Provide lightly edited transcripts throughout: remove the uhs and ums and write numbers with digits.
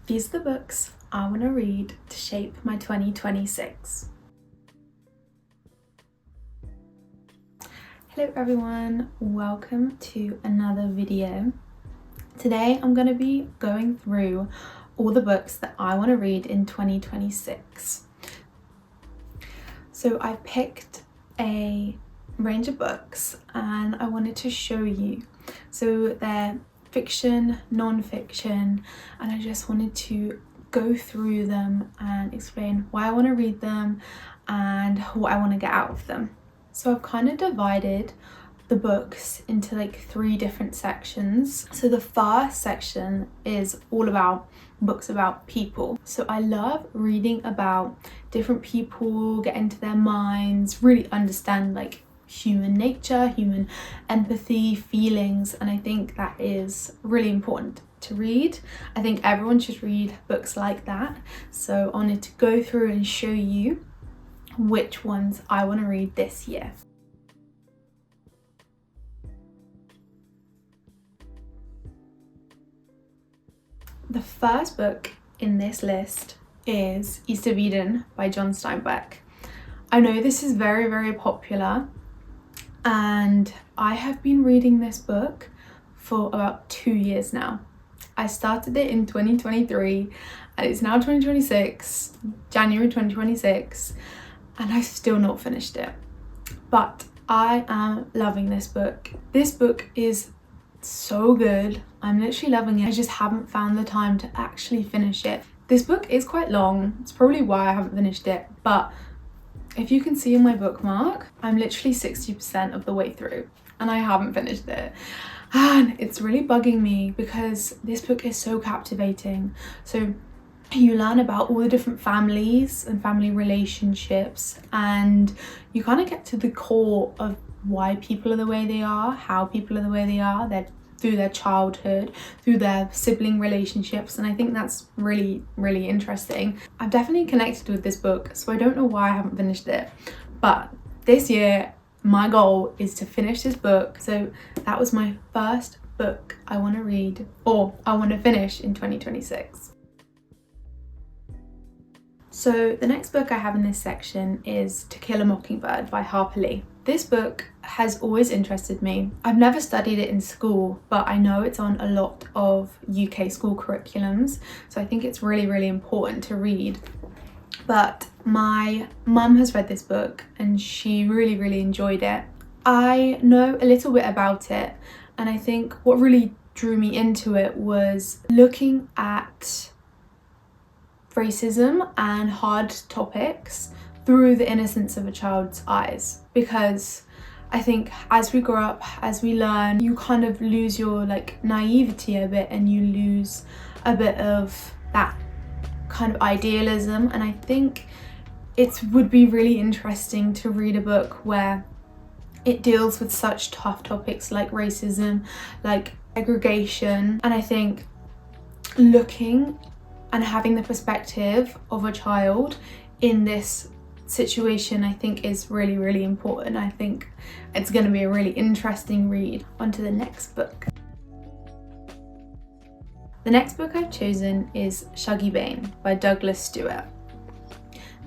These are the books I want to read to shape my 2026. Hello everyone, welcome to another video. Today I'm going to be going through all the books that I want to read in 2026. So I picked a range of books and I wanted to show you. So they're fiction, non-fiction, and I just wanted to go through them and explain why I want to read them and what I want to get out of them. So I've kind of divided the books into like 3 different sections. So the first section is all about books about people. So I love reading about different people, get into their minds, really understand like human nature, human empathy, feelings, and I think that is really important to read. I think everyone should read books like that. So I wanted to go through and show you which ones I want to read this year. The first book in this list is East of Eden by John Steinbeck. I know this is very, very popular, and I have been reading this book for about 2 years now. I started it in 2023 and it's now 2026, January 2026, and I've still not finished it. But I am loving this book. This book is so good. I'm literally loving it. I just haven't found the time to actually finish it. This book is quite long. It's probably why I haven't finished it, but if you can see in my bookmark, I'm literally 60% of the way through and I haven't finished it. And it's really bugging me because this book is so captivating. So you learn about all the different families and family relationships, and you kind of get to the core of why people are the way they are, how people are the way they are, through their childhood, through their sibling relationships, and I think that's really, really interesting. I've definitely connected with this book, so I don't know why I haven't finished it, but this year my goal is to finish this book. So that was my first book I want to read, or I want to finish in 2026. So the next book I have in this section is To Kill a Mockingbird by Harper. This book has always interested me. I've never studied it in school, but I know it's on a lot of UK school curriculums, so I think it's really, really important to read. But my mum has read this book and she really, really enjoyed it. I know a little bit about it, and I think what really drew me into it was looking at racism and hard topics through the innocence of a child's eyes, because I think as we grow up, as we learn, you kind of lose your like naivety a bit, and you lose a bit of that kind of idealism. And I think it would be really interesting to read a book where it deals with such tough topics like racism, like segregation, and I think looking and having the perspective of a child in this situation, I think is really, really important. I think it's going to be a really interesting read. On to the next book. The next book I've chosen is Shuggie Bain by Douglas Stuart.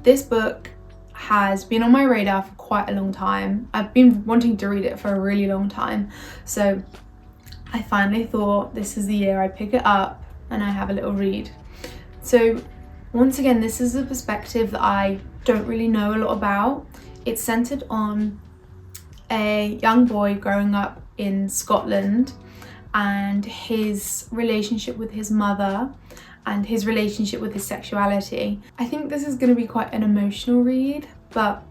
This book has been on my radar for quite a long time. I've been wanting to read it for a really long time, so I finally thought this is the year I pick it up and I have a little read. So once again, this is a perspective that I don't really know a lot about. It's centered on a young boy growing up in Scotland and his relationship with his mother and his relationship with his sexuality. I think this is going to be quite an emotional read, but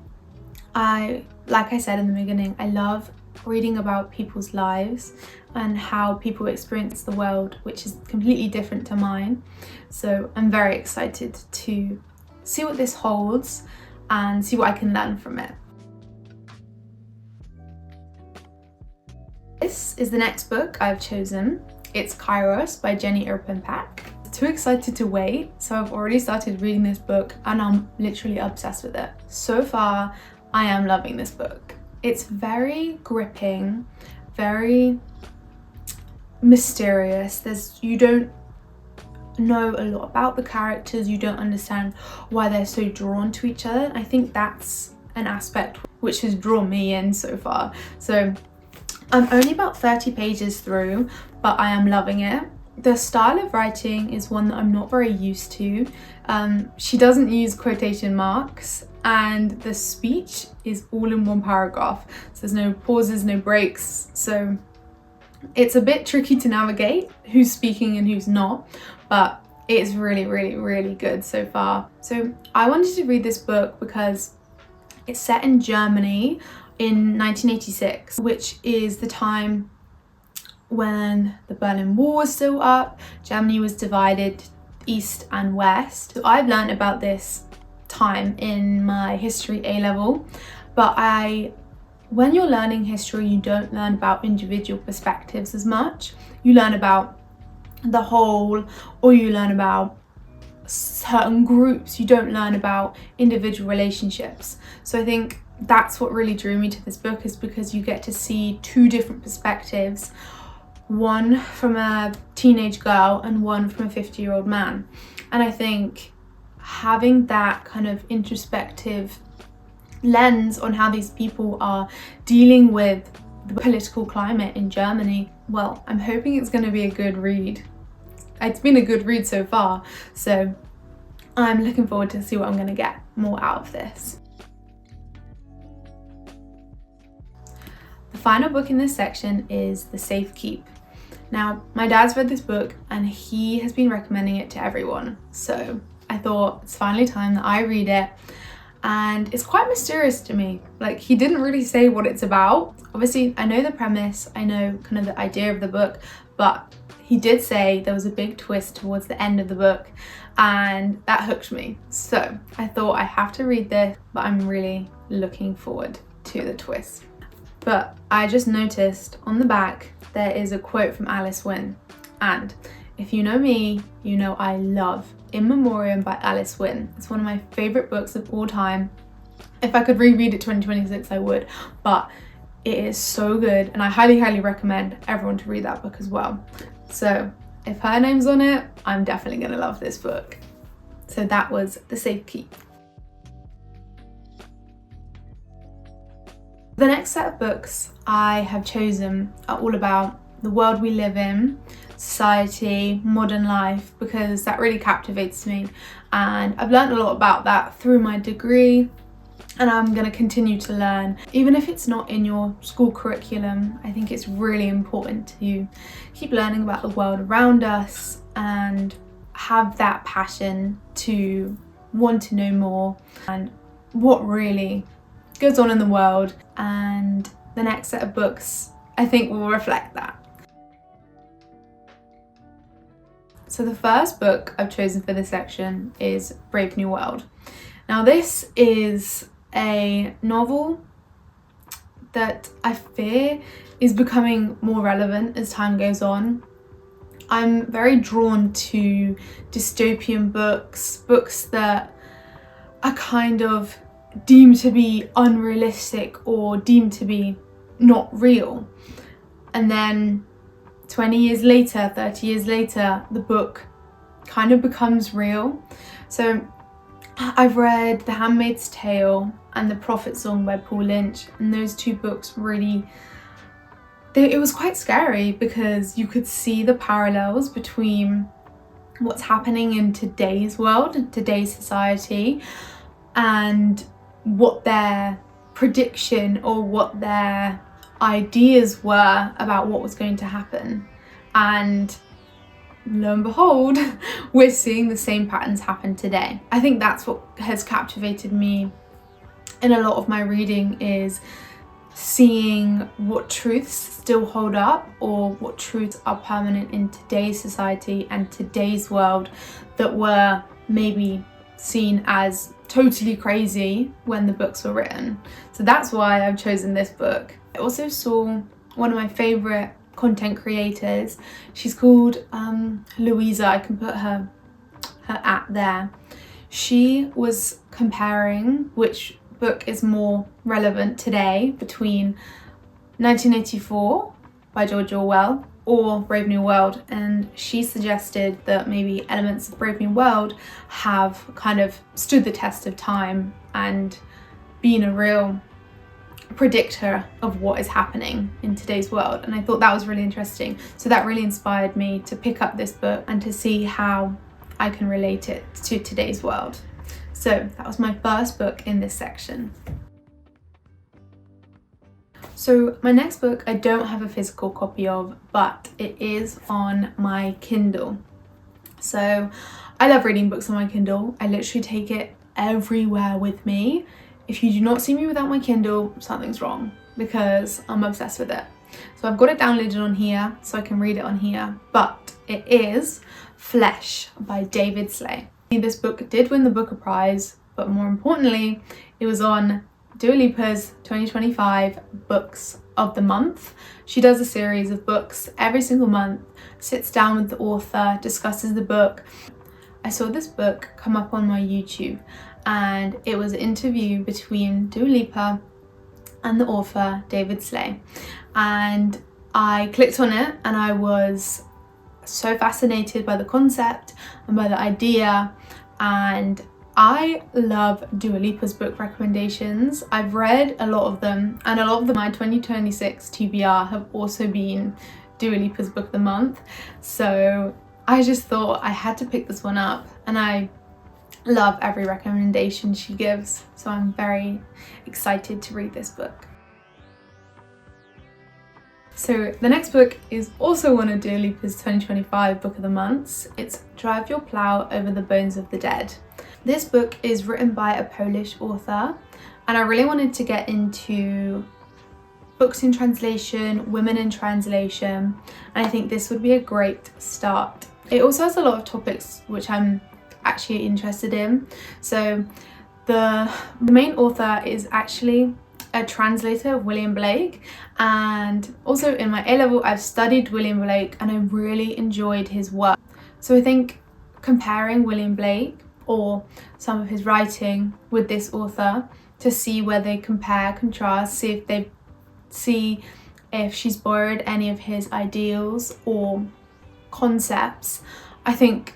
like I said in the beginning, I love reading about people's lives and how people experience the world, which is completely different to mine. So I'm very excited to see what this holds and see what I can learn from it. This is the next book I've chosen. It's Kairos by Jenny Erpenbeck. Too excited to wait, so I've already started reading this book and I'm literally obsessed with it. So far, I am loving this book. It's very gripping, very mysterious. You don't know a lot about the characters, you don't understand why they're so drawn to each other. I think that's an aspect which has drawn me in so far. So I'm only about 30 pages through, but I am loving it. The style of writing is one that I'm not very used to. She doesn't use quotation marks, and the speech is all in one paragraph. So there's no pauses, no breaks. So it's a bit tricky to navigate who's speaking and who's not, but it's really, really, really good so far. So I wanted to read this book because it's set in Germany in 1986, which is the time when the Berlin Wall was still up. Germany was divided east and west. So I've learned about this time in my history A-level, but when you're learning history, you don't learn about individual perspectives as much. You learn about the whole, or you learn about certain groups. You don't learn about individual relationships. So I think that's what really drew me to this book, is because you get to see two different perspectives, one from a teenage girl and one from a 50-year-old man. And I think having that kind of introspective lens on how these people are dealing with the political climate in Germany, well, I'm hoping it's going to be a good read. It's been a good read so far, so I'm looking forward to see what I'm going to get more out of this. The final book in this section is The Safekeep. Now, my dad's read this book and he has been recommending it to everyone, so I thought it's finally time that I read it. And it's quite mysterious to me. Like, he didn't really say what it's about. Obviously, I know the premise, I know kind of the idea of the book, but he did say there was a big twist towards the end of the book, and that hooked me. So I thought I have to read this, but I'm really looking forward to the twist. But I just noticed on the back there is a quote from Alice Wynne, and if you know me, you know I love In Memoriam by Alice Wynne. It's one of my favourite books of all time. If I could reread it 2026, I would, but it is so good, and I highly, highly recommend everyone to read that book as well. So if her name's on it, I'm definitely going to love this book. So that was The Safekeep. The next set of books I have chosen are all about the world we live in, society, modern life, because that really captivates me, and I've learned a lot about that through my degree, and I'm going to continue to learn. Even if it's not in your school curriculum, I think it's really important to keep learning about the world around us and have that passion to want to know more and what really goes on in the world, and the next set of books I think will reflect that. So the first book I've chosen for this section is Brave New World. Now this is a novel that I fear is becoming more relevant as time goes on. I'm very drawn to dystopian books, books that are kind of deemed to be unrealistic or deemed to be not real. And then 20 years later, 30 years later, the book kind of becomes real. So I've read The Handmaid's Tale and The Prophet Song by Paul Lynch, and those two books really, it was quite scary because you could see the parallels between what's happening in today's world and today's society and what their prediction or what their ideas were about what was going to happen. And lo and behold, we're seeing the same patterns happen today. I think that's what has captivated me in a lot of my reading, is seeing what truths still hold up or what truths are permanent in today's society and today's world that were maybe seen as totally crazy when the books were written. So that's why I've chosen this book. I also saw one of my favourite content creators. She's called Louisa. I can put her at there. She was comparing which book is more relevant today between 1984 by George Orwell or Brave New World, and she suggested that maybe elements of Brave New World have kind of stood the test of time and been a real predictor of what is happening in today's world, and I thought that was really interesting. So that really inspired me to pick up this book and to see how I can relate it to today's world. So that was my first book in this section. So my next book I don't have a physical copy of, but it is on my Kindle. So I love reading books on my Kindle. I literally take it everywhere with me. If you do not see me without my Kindle, something's wrong, because I'm obsessed with it. So I've got it downloaded on here so I can read it on here, but it is Flesh by David Szalay. This book did win the Booker Prize, but more importantly, it was on Dua Lipa's 2025 Books of the Month. She does a series of books every single month, sits down with the author, discusses the book. I saw this book come up on my YouTube, and it was an interview between Dua Lipa and the author David Szalay, and I clicked on it and I was so fascinated by the concept and by the idea, and I love Dua Lipa's book recommendations. I've read a lot of them, and a lot of them, my 2026 TBR have also been Dua Lipa's Book of the Month. So I just thought I had to pick this one up, and I love every recommendation she gives. So I'm very excited to read this book. So the next book is also one of Dua Lipa's 2025 Book of the Months. It's Drive Your Plow Over the Bones of the Dead. This book is written by a Polish author, and I really wanted to get into books in translation, women in translation, and I think this would be a great start. It also has a lot of topics which I'm actually interested in. So the main author is actually a translator of William Blake, and also in my A-level I've studied William Blake and I really enjoyed his work. So I think comparing William Blake or some of his writing with this author to see where they compare, contrast, see if she's borrowed any of his ideals or concepts, I think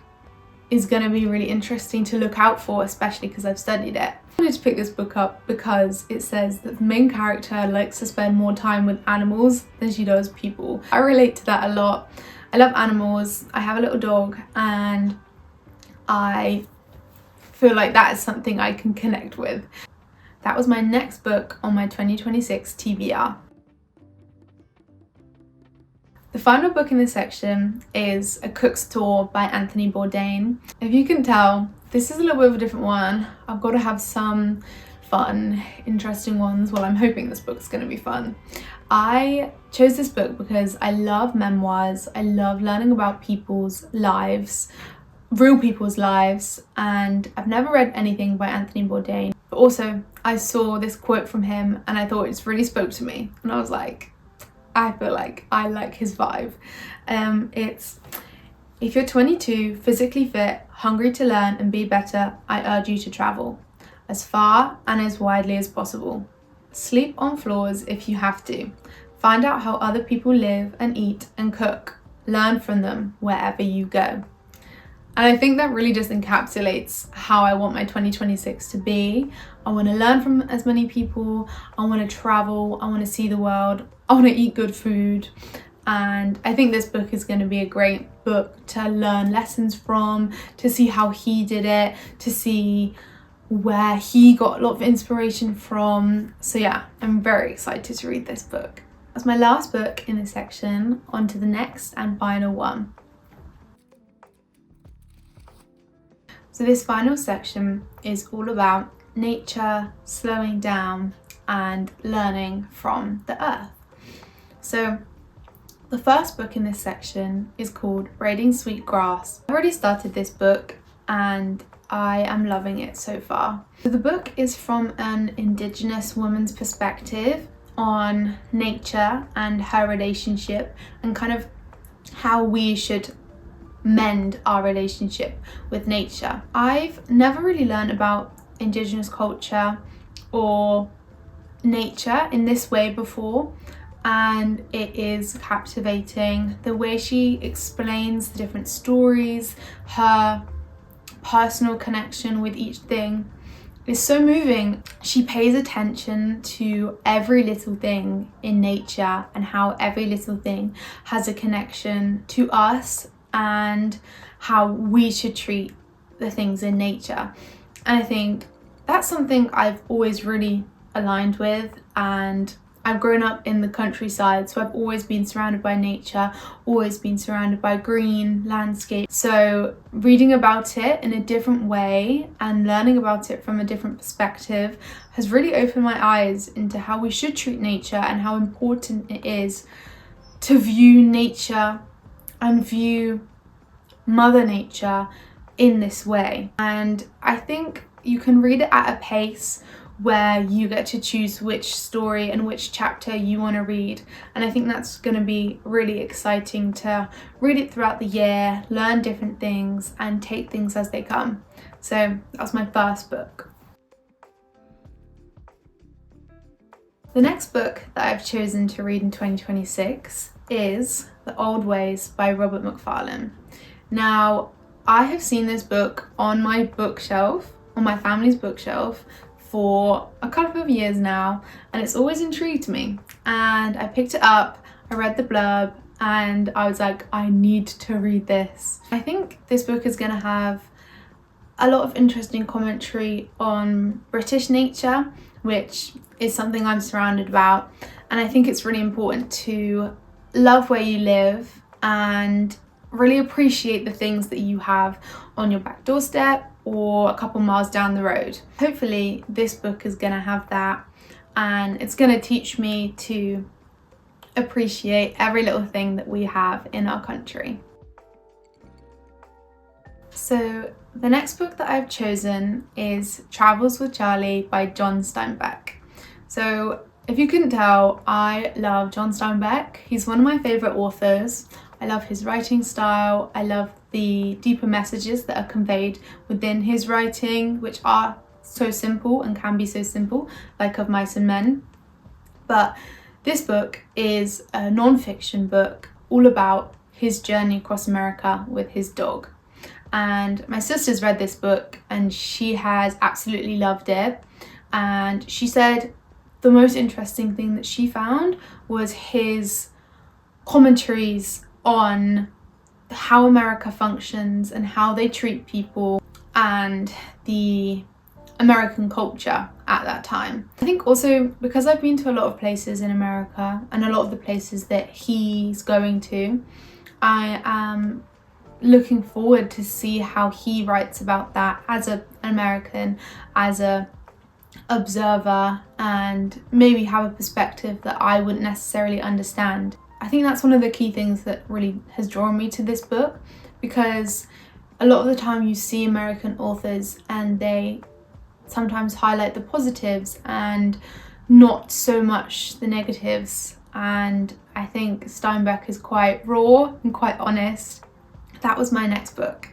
is going to be really interesting to look out for, especially because I've studied it. I wanted to pick this book up because it says that the main character likes to spend more time with animals than she does people. I relate to that a lot. I love animals. I have a little dog, and I feel like that is something I can connect with. That was my next book on my 2026 TBR. The final book in this section is A Cook's Tour by Anthony Bourdain. If you can tell, this is a little bit of a different one. I've got to have some fun, interesting ones. Well, I'm hoping this book's going to be fun. I chose this book because I love memoirs. I love learning about people's lives, real people's lives, and I've never read anything by Anthony Bourdain. But also, I saw this quote from him and I thought it really spoke to me. And I was like, I feel like I like his vibe. It's, if you're 22, physically fit, hungry to learn and be better, I urge you to travel as far and as widely as possible. Sleep on floors if you have to. Find out how other people live and eat and cook. Learn from them wherever you go. And I think that really just encapsulates how I want my 2026 to be. I want to learn from as many people. I want to travel. I want to see the world. I want to eat good food. And I think this book is going to be a great book to learn lessons from, to see how he did it, to see where he got a lot of inspiration from. So yeah, I'm very excited to read this book. That's my last book in this section. On to the next and final one. So this final section is all about nature, slowing down and learning from the earth. So the first book in this section is called Braiding Sweetgrass. I already started this book and I am loving it so far. So the book is from an Indigenous woman's perspective on nature and her relationship and kind of how we should mend our relationship with nature. I've never really learned about Indigenous culture or nature in this way before, and it is captivating. The way she explains the different stories, her personal connection with each thing is so moving. She pays attention to every little thing in nature and how every little thing has a connection to us and how we should treat the things in nature. And I think that's something I've always really aligned with, and I've grown up in the countryside, so I've always been surrounded by nature, always been surrounded by green landscape. So reading about it in a different way and learning about it from a different perspective has really opened my eyes into how we should treat nature and how important it is to view nature and view Mother Nature in this way. And I think you can read it at a pace where you get to choose which story and which chapter you want to read, and I think that's going to be really exciting to read it throughout the year, learn different things and take things as they come. So that was my first book. The next book that I've chosen to read in 2026 is The Old Ways by Robert Macfarlane. Now, I have seen this book on my bookshelf, on my family's bookshelf, for a couple of years now, and it's always intrigued me. And I picked it up, I read the blurb, and I was like, I need to read this. I think this book is going to have a lot of interesting commentary on British nature, which is something I'm surrounded about. And I think it's really important to love where you live and really appreciate the things that you have on your back doorstep or a couple miles down the road. Hopefully this book is going to have that, and it's going to teach me to appreciate every little thing that we have in our country. So the next book that I've chosen is Travels with Charley by John Steinbeck. So if you couldn't tell, I love John Steinbeck. He's one of my favourite authors. I love his writing style. I love the deeper messages that are conveyed within his writing, which are so simple and can be so simple, like Of Mice and Men. But this book is a non-fiction book all about his journey across America with his dog. And my sister's read this book and she has absolutely loved it. And she said the most interesting thing that she found was his commentaries on how America functions and how they treat people and the American culture at that time. I think also because I've been to a lot of places in America and a lot of the places that he's going to, I am looking forward to see how he writes about that as an American, as a observer, and maybe have a perspective that I wouldn't necessarily understand. I think that's one of the key things that really has drawn me to this book, because a lot of the time you see American authors and they sometimes highlight the positives and not so much the negatives, and I think Steinbeck is quite raw and quite honest. That was my next book.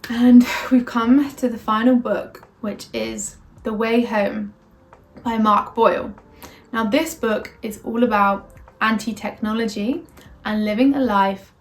And we've come to the final book, which is The Way Home by Boyle. Now this book is all about anti-technology and living a life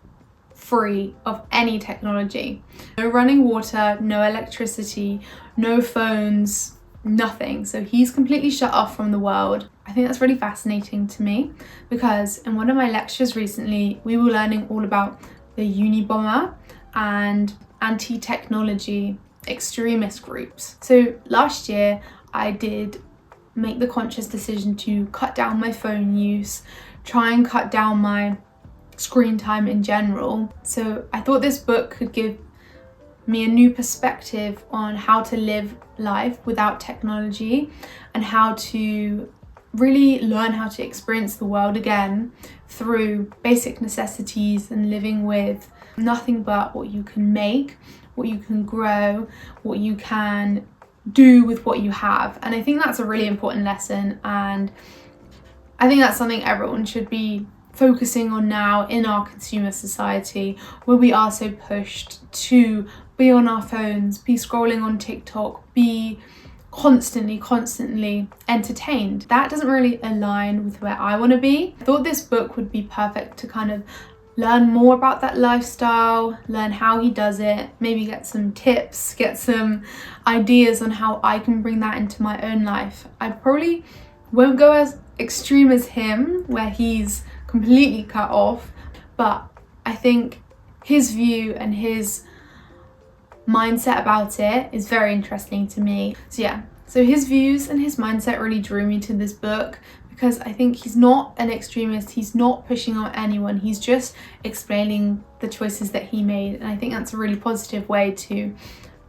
free of any technology. No running water, no electricity, no phones, nothing. So he's completely shut off from the world. I think that's really fascinating to me, because in one of my lectures recently we were learning all about the Unabomber and anti-technology extremist groups. So last year I did make the conscious decision to cut down my phone use, try and cut down my screen time in general. So I thought this book could give me a new perspective on how to live life without technology and how to really learn how to experience the world again through basic necessities and living with nothing but what you can make, what you can grow, what you can do with what you have. And I think that's a really important lesson, and I think that's something everyone should be focusing on now in our consumer society, where we are so pushed to be on our phones, be scrolling on TikTok, be constantly entertained. That doesn't really align with where I want to be. I thought this book would be perfect to kind of learn more about that lifestyle, learn how he does it, maybe get some tips, get some ideas on how I can bring that into my own life. I probably won't go as extreme as him, where he's completely cut off, but I think his view and his mindset about it is very interesting to me. So yeah, so his views and his mindset really drew me to this book, because I think he's not an extremist, he's not pushing on anyone, he's just explaining the choices that he made, and I think that's a really positive way to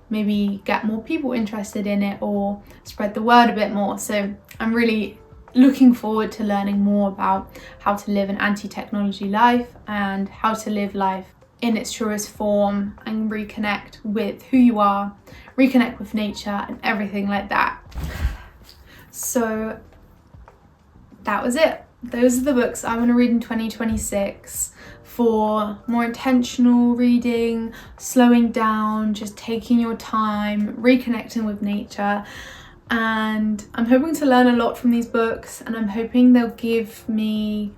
maybe get more people interested in it or spread the word a bit more. So I'm really looking forward to learning more about how to live an anti-technology life and how to live life in its truest form and reconnect with who you are, reconnect with nature and everything like that. So that was it. Those are the books I want to read in 2026 for more intentional reading, slowing down, just taking your time, reconnecting with nature. And I'm hoping to learn a lot from these books, and I'm hoping they'll give me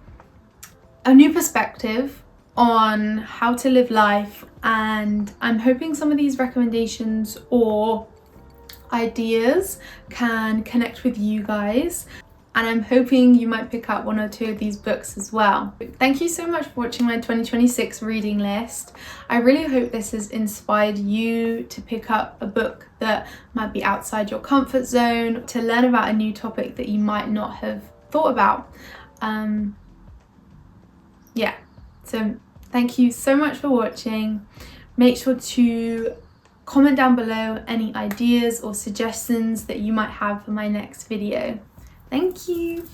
a new perspective on how to live life, and I'm hoping some of these recommendations or ideas can connect with you guys, and I'm hoping you might pick up one or two of these books as well. Thank you so much for watching my 2026 reading list. I really hope this has inspired you to pick up a book that might be outside your comfort zone, to learn about a new topic that you might not have thought about. Yeah, so thank you so much for watching. Make sure to comment down below any ideas or suggestions that you might have for my next video. Thank you.